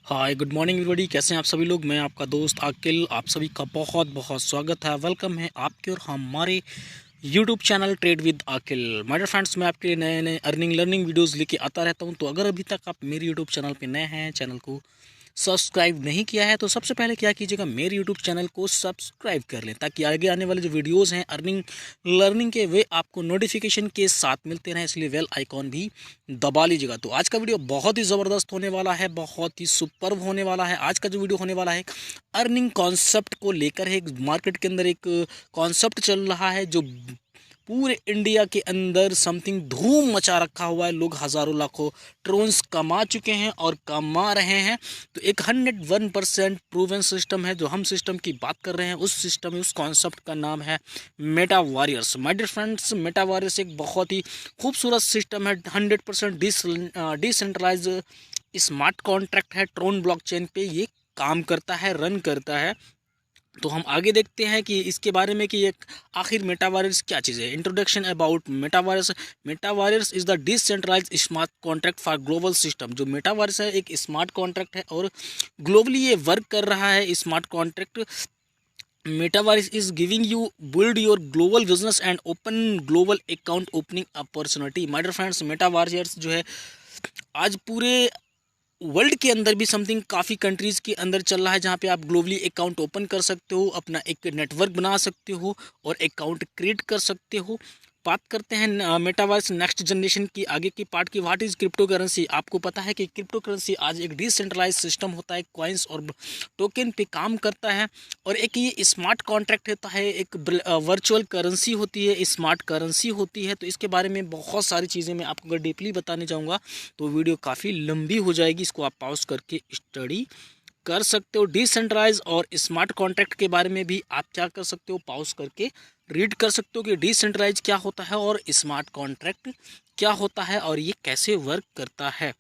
Hi good morning everybody. कैसे हैं आप सभी लोग। मैं आपका दोस्त आकिल, आप सभी का बहुत बहुत स्वागत है। वेलकम है आपके और हमारे YouTube channel trade with Aqil. My dear friends, मैं आपके लिए नए नए अर्निंग लर्निंग वीडियोस लेके आता रहता हूं। तो अगर अभी तक आप मेरे यूट्यूब चैनल पे नए हैं, चैनल को सब्सक्राइब नहीं किया है, तो सबसे पहले क्या कीजिएगा, मेरे यूट्यूब चैनल को सब्सक्राइब कर लें ताकि आगे आने वाले जो वीडियोस हैं अर्निंग लर्निंग के, वे आपको नोटिफिकेशन के साथ मिलते रहें। इसलिए बेल आइकॉन भी दबा लीजिएगा। तो आज का वीडियो बहुत ही ज़बरदस्त होने वाला है, बहुत ही सुपर्ब होने वाला है। आज का जो वीडियो होने वाला है अर्निंग कॉन्सेप्ट को लेकर है। मार्केट के अंदर एक कॉन्सेप्ट चल रहा है जो पूरे इंडिया के अंदर समथिंग धूम मचा रखा हुआ है। लोग हज़ारों लाखों ट्रोन्स कमा चुके हैं और कमा रहे हैं। तो एक 101% प्रूवन सिस्टम है जो हम सिस्टम की बात कर रहे हैं। उस सिस्टम में उस कॉन्सेप्ट का नाम है meta warriors. My dear friends, meta warriors एक बहुत ही खूबसूरत सिस्टम है। 100% डिसेंट्रलाइज स्मार्ट कॉन्ट्रैक्ट है। ट्रोन ब्लॉकचेन पे ये काम करता है, रन करता है। तो हम आगे देखते हैं कि इसके बारे में कि एक आखिर मेटावर्स क्या चीज़ है। Introduction about metaverse. Metaverse is the decentralised smart contract for global system. जो मेटावर्स है एक स्मार्ट कॉन्ट्रैक्ट है और ग्लोबली ये वर्क कर रहा है। Smart contract metaverse is giving you build your global business and open global account opening opportunity. My dear friends, metaverse जो है आज पूरे वर्ल्ड के अंदर भी समथिंग काफ़ी कंट्रीज़ के अंदर चल रहा है, जहाँ पे आप ग्लोबली अकाउंट ओपन कर सकते हो, अपना एक नेटवर्क बना सकते हो और अकाउंट क्रिएट कर सकते हो। बात करते हैं मेटावर्स नेक्स्ट जनरेशन की आगे की पार्ट की। What is crypto currency. आपको पता है कि क्रिप्टो करेंसी आज एक डिसेंट्रलाइज सिस्टम होता है, कॉइन्स और टोकन पे काम करता है। और एक ये स्मार्ट कॉन्ट्रैक्ट होता है, एक वर्चुअल करेंसी होती है, स्मार्ट करेंसी होती है। तो इसके बारे में बहुत सारी चीज़ें मैं आपको अगर डीपली बताने जाऊँगा तो वीडियो काफ़ी लंबी हो जाएगी। इसको आप पॉज करके स्टडी कर सकते हो। डिसेंट्रलाइज और स्मार्ट कॉन्ट्रैक्ट के बारे में भी आप क्या कर सकते हो, पॉज करके रीड कर सकते हो कि डिसेंट्रलाइज क्या होता है और स्मार्ट कॉन्ट्रैक्ट क्या होता है और ये कैसे वर्क करता है।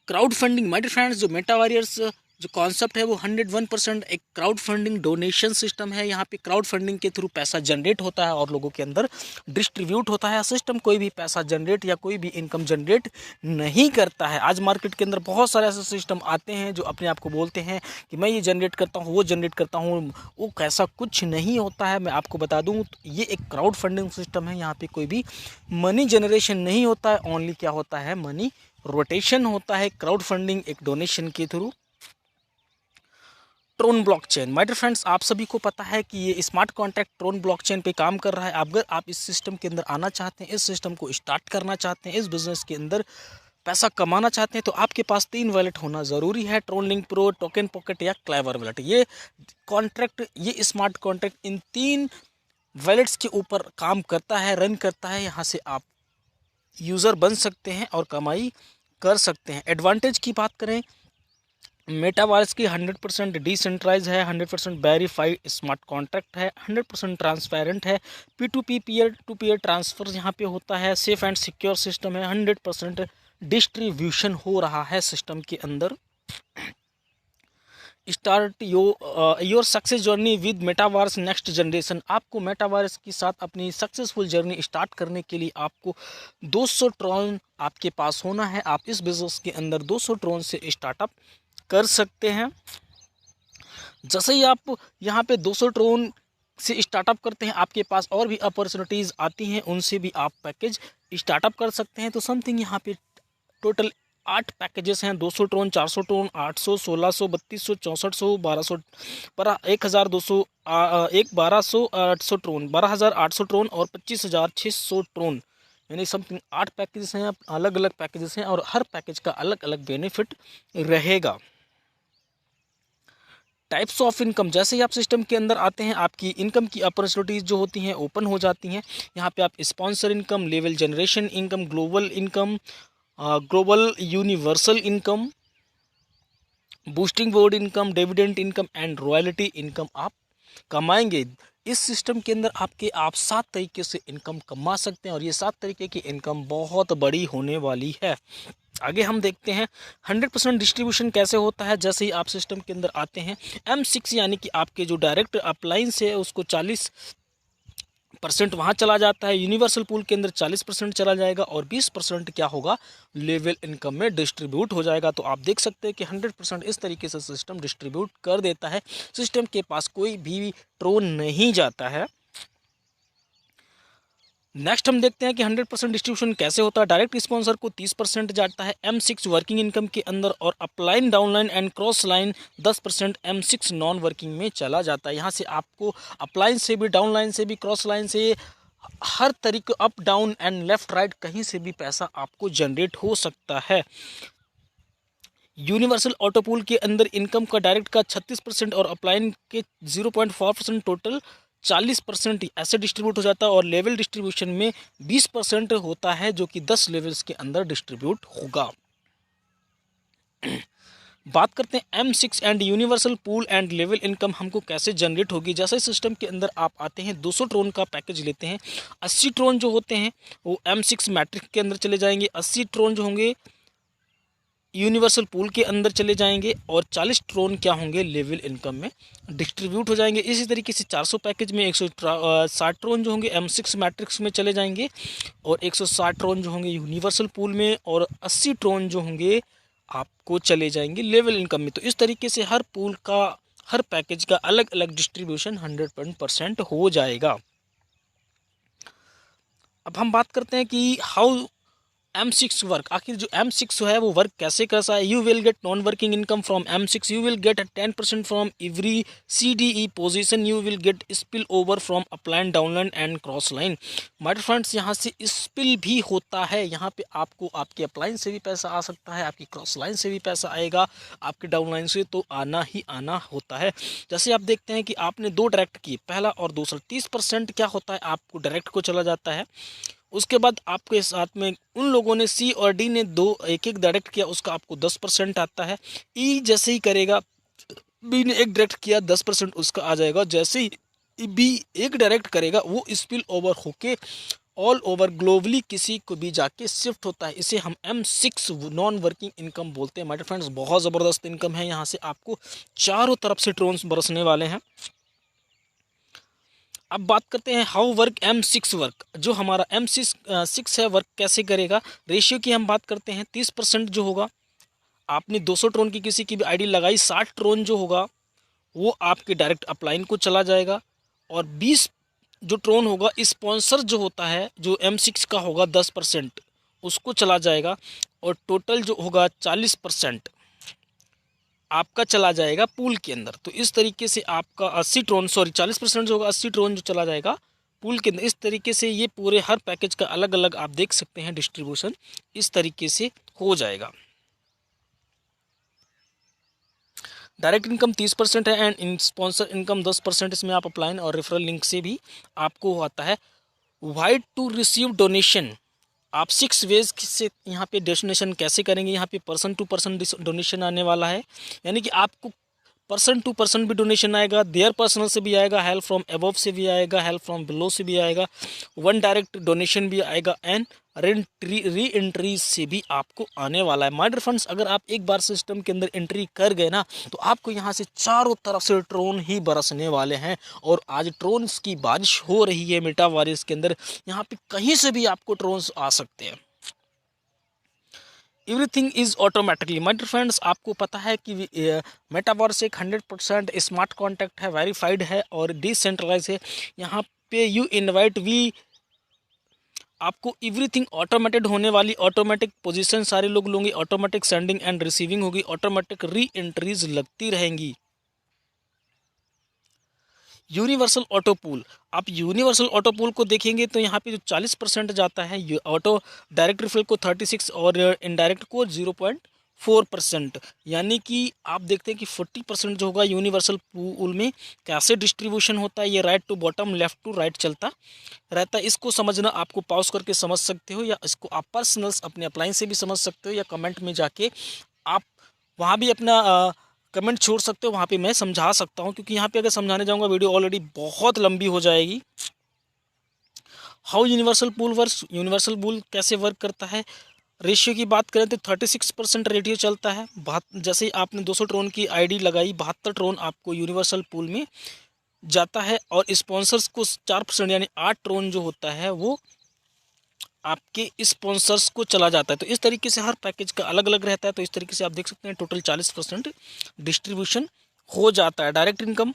Crowd funding. My dear friends, जो मेटावर्स जो कॉन्सेप्ट है वो 101% एक क्राउड फंडिंग डोनेशन सिस्टम है। यहाँ पे क्राउड फंडिंग के थ्रू पैसा जनरेट होता है और लोगों के अंदर डिस्ट्रीब्यूट होता है। सिस्टम कोई भी पैसा जनरेट या कोई भी इनकम जनरेट नहीं करता है। आज मार्केट के अंदर बहुत सारे ऐसे सिस्टम आते हैं जो अपने आप को बोलते हैं कि मैं ये जनरेट करता हूँ, वो जनरेट करता हूँ। वो कैसा कुछ नहीं होता है। मैं आपको बता दूँ, ये एक क्राउड फंडिंग सिस्टम है। यहाँ पर कोई भी मनी जनरेशन नहीं होता है, ओनली क्या होता है, मनी रोटेशन होता है। क्राउड फंडिंग एक डोनेशन के थ्रू। Tron blockchain. My dear friends, आप सभी को पता है कि ये स्मार्ट कॉन्ट्रैक्ट ट्रोन ब्लॉकचेन पे काम कर रहा है। अगर आप इस सिस्टम के अंदर आना चाहते हैं, इस सिस्टम को स्टार्ट करना चाहते हैं, इस बिजनेस के अंदर पैसा कमाना चाहते हैं, तो आपके पास 3 वॉलेट होना ज़रूरी है। Tron link pro, token pocket या क्लेवर वॉलेट। ये कॉन्ट्रैक्ट, ये स्मार्ट कॉन्ट्रैक्ट इन 3 वॉलेट्स के ऊपर काम करता है, रन करता है। यहाँ से आप यूज़र बन सकते हैं और कमाई कर सकते हैं। एडवांटेज की बात करें, मेटावर्स की 100% डिसेंट्रलाइज है, 100% वेरीफाइड स्मार्ट कॉन्ट्रैक्ट है, 100% ट्रांसपेरेंट है। P2P peer to peer transfer यहाँ पे होता है। सेफ एंड सिक्योर सिस्टम है। 100% डिस्ट्रीब्यूशन हो रहा है सिस्टम के अंदर। Start your success journey with metaverse next generation. आपको मेटावर्स के साथ अपनी सक्सेसफुल जर्नी स्टार्ट करने के लिए आपको 200 ट्रोन आपके पास होना है। आप इस बिजनेस के अंदर 200 ट्रोन से स्टार्टअप कर सकते हैं। जैसे ही आप यहाँ पे 200 ट्रोन से स्टार्टअप करते हैं, आपके पास और भी अपॉर्चुनिटीज़ आती हैं, उनसे भी आप पैकेज स्टार्टअप कर सकते हैं। तो समथिंग यहाँ पे टोटल 8 पैकेजेस हैं। 200 ट्रोन, 400 ट्रोन, 800, 1600, 3200, 6400, 1200 पर 1200, 800 ट्रोन, 12800 ट्रोन और 25600 ट्रोन, यानी समथिंग 8 पैकेजेस हैं। अलग अलग पैकेजेस हैं और हर पैकेज का अलग अलग बेनिफिट रहेगा। Types of income. जैसे ही आप सिस्टम के अंदर आते हैं, आपकी इनकम की अपॉर्चुनिटीज़ जो होती हैं ओपन हो जाती हैं। यहाँ पे आप sponsor income, level generation income, global income, global universal income, boosting board income, dividend income and royalty income आप कमाएंगे। इस सिस्टम के अंदर आप 7 तरीके से इनकम कमा सकते हैं और ये 7 तरीके की इनकम बहुत बड़ी होने वाली है। आगे हम देखते हैं 100% डिस्ट्रीब्यूशन कैसे होता है। जैसे ही आप सिस्टम के अंदर आते हैं, M6 यानी कि आपके जो डायरेक्ट अप्लायंस है उसको परसेंट वहाँ चला जाता है, यूनिवर्सल पूल के अंदर 40% चला जाएगा और 20% क्या होगा, लेवल इनकम में डिस्ट्रीब्यूट हो जाएगा। तो आप देख सकते हैं कि 100% इस तरीके से सिस्टम डिस्ट्रीब्यूट कर देता है, सिस्टम के पास कोई भी ट्रोन नहीं जाता है। नेक्स्ट हम देखते हैं कि 100% डिस्ट्रीब्यूशन कैसे होता है। डायरेक्ट स्पॉन्सर को 30% जाता है M6 वर्किंग इनकम के अंदर और upline, downline and cross line 10% M6 non working में चला जाता है। यहाँ से आपको अपलाइन से भी, डाउनलाइन से भी, क्रॉस लाइन से, हर तरीके up down and left right कहीं से भी पैसा आपको जनरेट हो सकता है। यूनिवर्सल ऑटो पूल के अंदर इनकम का डायरेक्ट का 36% और अपलाइन के 0.4%, टोटल 40% ऐसे डिस्ट्रीब्यूट हो जाता है और लेवल डिस्ट्रीब्यूशन में 20% होता है जो कि 10 लेवल्स के अंदर डिस्ट्रीब्यूट होगा। बात करते हैं M6 and universal pool and level income हमको कैसे जनरेट होगी। जैसे सिस्टम के अंदर आप आते हैं, 200 ट्रोन का पैकेज लेते हैं, 80 ट्रोन जो होते हैं वो M6 मैट्रिक के अंदर चले जाएंगे, 80 ट्रोन जो होंगे यूनिवर्सल पूल के अंदर चले जाएंगे और 40 ट्रोन क्या होंगे, लेवल इनकम में डिस्ट्रीब्यूट हो जाएंगे। इसी तरीके से 400 पैकेज में 160 ट्रोन जो होंगे M6 मैट्रिक्स में चले जाएंगे और 160 ट्रोन जो होंगे यूनिवर्सल पूल में और 80 ट्रोन जो होंगे आपको चले जाएंगे लेवल इनकम में। तो इस तरीके से हर पूल का, हर पैकेज का अलग अलग डिस्ट्रीब्यूशन 100% हो जाएगा। अब हम बात करते हैं कि हाउ M6 वर्क, आखिर जो M6 है वो वर्क कैसे करता है। You will get non working income from M6, you will get 10% from every CDE position, you will get spill over from upline, downline and cross line. My friends, यहाँ से spill भी होता है, यहाँ पे आपको आपके अपलाइन से भी पैसा आ सकता है, आपकी क्रॉस लाइन से भी पैसा आएगा, आपके डाउनलाइन से तो आना ही आना होता है। जैसे आप देखते हैं कि आपने 2 डायरेक्ट किए, पहला और दूसरा, 30% क्या होता है आपको डायरेक्ट को चला जाता है। उसके बाद आपके साथ में उन लोगों ने C और D ने एक डायरेक्ट किया, उसका आपको 10% आता है। E जैसे ही करेगा, B ने एक डायरेक्ट किया, 10% उसका आ जाएगा। जैसे ही B एक डायरेक्ट करेगा वो स्पिल ओवर होके ऑल ओवर ग्लोबली किसी को भी जाके शिफ्ट होता है। इसे हम M6 नॉन वर्किंग इनकम बोलते हैं। माय फ्रेंड्स, बहुत ज़बरदस्त इनकम है, यहाँ से आपको चारों तरफ से ट्रोन्स बरसने वाले हैं। अब बात करते हैं हाउ वर्क M6 वर्क। जो हमारा M6 है वर्क कैसे करेगा। रेशियो की हम बात करते हैं, 30% जो होगा, आपने 200 ट्रोन की किसी की भी आईडी लगाई, 60 ट्रोन जो होगा वो आपके डायरेक्ट अपलाइन को चला जाएगा और 20 जो ट्रोन होगा स्पॉन्सर जो होता है, जो M6 का होगा 10% उसको चला जाएगा और टोटल जो होगा 40% आपका चला जाएगा पूल के अंदर। तो इस तरीके से आपका 40% जो होगा, 80 ट्रोन जो चला जाएगा पूल के अंदर। इस तरीके से ये पूरे हर पैकेज का अलग अलग आप देख सकते हैं डिस्ट्रीब्यूशन इस तरीके से हो जाएगा। डायरेक्ट इनकम 30% है एंड स्पॉन्सर इनकम 10%। इसमें आप अपलाइन और रेफरल लिंक से भी आपको आता है। वाइड टू रिसीव डोनेशन, आप 6 वेज से यहाँ पे डोनेशन कैसे करेंगे। यहाँ पे पर्सन टू पर्सन डोनेशन आने वाला है, यानी कि आपको पर्सन टू पर्सन भी डोनेशन आएगा, देयर पर्सनल से भी आएगा, हेल्प फ्रॉम अबव से भी आएगा, हेल्प फ्रॉम बिलो से भी आएगा, वन डायरेक्ट डोनेशन भी आएगा एंड री एंट्री से भी आपको आने वाला है। माय डियर फ्रेंड्स, अगर आप एक बार सिस्टम के अंदर एंट्री कर गए ना तो आपको यहाँ से चारों तरफ से ट्रोन ही बरसने वाले हैं और आज ट्रोन्स की बारिश हो रही है मेटावर्स के अंदर। यहाँ पे कहीं से भी आपको ट्रोन्स आ सकते हैं। Everything is automatically. My dear friends, आपको पता है कि मेटावर्स एक 100% स्मार्ट कॉन्ट्रैक्ट है, वेरीफाइड है और डिसेंट्रलाइज है। यहाँ पे यू इनवाइट वी, आपको एवरीथिंग ऑटोमेटेड होने वाली, ऑटोमेटिक पोजीशन सारे लोग लोगे, ऑटोमेटिक सेंडिंग एंड रिसीविंग होगी, ऑटोमेटिक री एंट्रीज लगती रहेंगी। यूनिवर्सल ऑटो पूल, आप यूनिवर्सल ऑटो पूल को देखेंगे तो यहाँ पे जो 40% जाता है ये ऑटो डायरेक्ट रिफिल को 36 और इनडायरेक्ट को 0.4%, यानी कि आप देखते हैं कि 40% जो होगा यूनिवर्सल पूल में कैसे डिस्ट्रीब्यूशन होता है। ये right to bottom, left to right चलता रहता है। इसको समझना आपको पॉज करके समझ सकते हो या इसको आप पर्सनल्स अपने अप्लाइन से भी समझ सकते हो या कमेंट में जाके आप वहाँ भी अपना कमेंट छोड़ सकते हो, वहाँ पे मैं समझा सकता हूँ, क्योंकि यहाँ पे अगर समझाने जाऊँगा वीडियो ऑलरेडी बहुत लंबी हो जाएगी। How universal pool work, universal pool कैसे वर्क करता है। रेशियो की बात करें तो 36% रेशियो चलता है। जैसे ही आपने 200 ट्रोन की आईडी लगाई, 72 ट्रोन आपको यूनिवर्सल पूल में जाता है और स्पॉन्सर्स को 4% यानी 8 ट्रोन जो होता है वो आपके स्पॉन्सर्स को चला जाता है। तो इस तरीके से हर पैकेज का अलग अलग रहता है। तो इस तरीके से आप देख सकते हैं टोटल 40% डिस्ट्रीब्यूशन हो जाता है। Direct income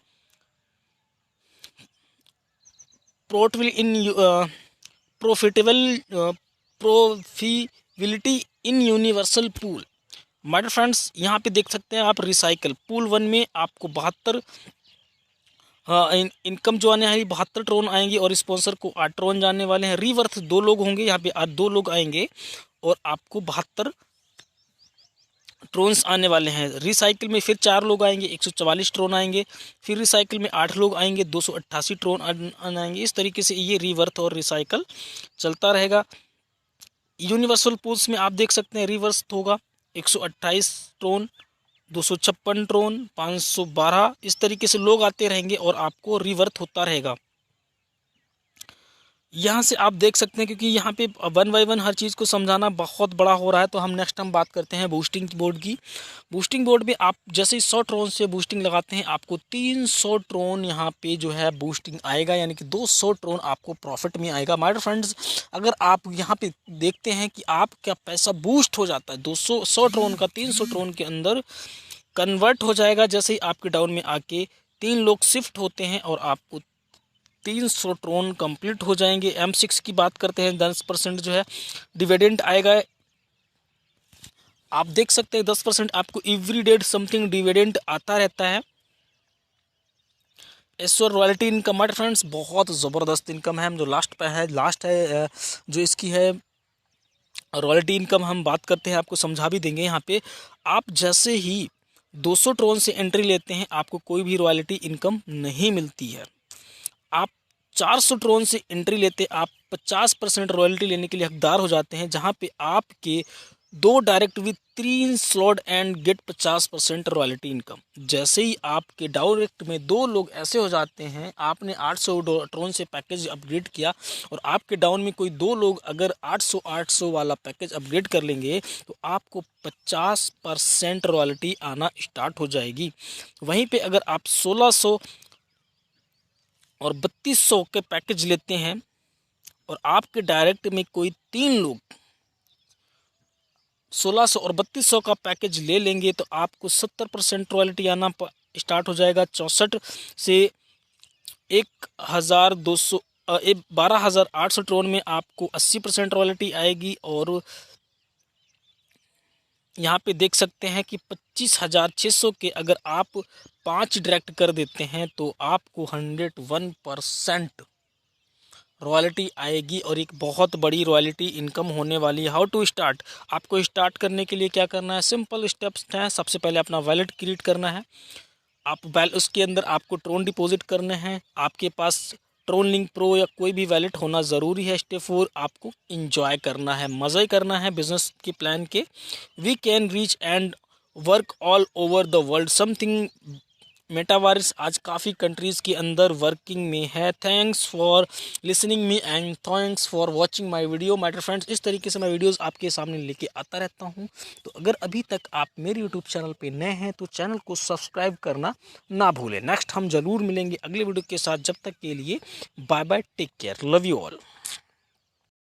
profitability in universal pool. My dear friends, यहाँ पे देख सकते हैं आप रिसाइकल पूल 1 में आपको 72 इनकम जो आने वाली 72 ट्रोन आएंगे और स्पॉन्सर को 8 ट्रोन जाने वाले हैं। रीवर्थ 2 लोग होंगे, यहाँ पे 2 लोग आएंगे और आपको 72 ट्रोन्स आने वाले हैं। रिसाइकिल में फिर 4 लोग आएंगे, 144 ट्रोन आएंगे। फिर रिसाइकिल में 8 लोग आएंगे, 288 ट्रोन आएंगे। इस तरीके से ये रीवर्थ और रिसाइकल चलता रहेगा। यूनिवर्सल पूल्स में आप देख सकते हैं रिवर्स होगा 128 ट्रोन, 256 ट्रोन, 512। इस तरीके से लोग आते रहेंगे और आपको रिवर्थ होता रहेगा। यहाँ से आप देख सकते हैं, क्योंकि यहाँ पे 1 बाय 1 हर चीज़ को समझाना बहुत बड़ा हो रहा है, तो हम बात करते हैं बूस्टिंग बोर्ड की। बूस्टिंग बोर्ड में आप जैसे ही 100 ट्रोन से बूस्टिंग लगाते हैं आपको 300 ट्रोन यहाँ पे जो है बूस्टिंग आएगा, यानी कि 200 ट्रोन आपको प्रॉफिट में आएगा। माय डियर फ्रेंड्स, अगर आप यहाँ पे देखते हैं कि आपका पैसा बूस्ट हो जाता है 100 ट्रोन का 300 ट्रोन के अंदर कन्वर्ट हो जाएगा। जैसे ही आपके डाउन में आके 3 लोग शिफ्ट होते हैं और आपको 300 ट्रोन कंप्लीट हो जाएंगे। M6 की बात करते हैं, 10% जो है डिविडेंड आएगा। आप देख सकते हैं 10% आपको एवरी डे समथिंग डिविडेंड आता रहता है। Assure royalty income my friends बहुत ज़बरदस्त इनकम है। हम जो लास्ट है जो इसकी है रॉयल्टी इनकम हम बात करते हैं, आपको समझा भी देंगे। यहाँ पे आप जैसे ही 200 ट्रोन से एंट्री लेते हैं आपको कोई भी रॉयल्टी इनकम नहीं मिलती है। आप 400 ट्रोन से एंट्री लेते आप 50% रॉयल्टी लेने के लिए हकदार हो जाते हैं, जहां पे आपके 2 direct with 3 slot and get 50% royalty income. जैसे ही आपके डायरेक्ट में 2 लोग ऐसे हो जाते हैं, आपने 800 ट्रोन से पैकेज अपग्रेड किया और आपके डाउन में कोई 2 लोग अगर 800 वाला पैकेज अपग्रेड कर लेंगे तो आपको 50% रॉयल्टी आना स्टार्ट हो जाएगी। वहीं पे अगर आप 1600 और 3200 के पैकेज लेते हैं और आपके डायरेक्ट में कोई 3 लोग 1600 और 3200 का पैकेज ले लेंगे तो आपको 70% रॉयल्टी आना स्टार्ट हो जाएगा। 64 से 12,800 ट्रोन में आपको 80% रॉयल्टी आएगी। और यहाँ पे देख सकते हैं कि 25,600 के अगर आप 5 डायरेक्ट कर देते हैं तो आपको 101% रॉयल्टी आएगी और एक बहुत बड़ी रॉयल्टी इनकम होने वाली है। हाउ टू स्टार्ट, आपको स्टार्ट करने के लिए क्या करना है, सिंपल स्टेप्स हैं। सबसे पहले अपना वैलेट क्रिएट करना है। उसके अंदर आपको ट्रोन डिपॉजिट करने हैं। आपके पास ट्रोन लिंक प्रो या कोई भी वैलेट होना ज़रूरी है। स्टेप 4 आपको इंजॉय करना है, मज़ा ही करना है बिजनेस के प्लान के। We can reach and work all over the world something. Metaverse आज काफ़ी कंट्रीज़ के अंदर वर्किंग में है। Thanks for listening me and thanks for watching my video. My dear friends, इस तरीके से मैं वीडियोस आपके सामने लेके आता रहता हूं। तो अगर अभी तक आप मेरे यूट्यूब चैनल पे नए हैं तो चैनल को सब्सक्राइब करना ना भूलें। नेक्स्ट हम ज़रूर मिलेंगे अगले वीडियो के साथ। जब तक के लिए bye bye, take care, love you all.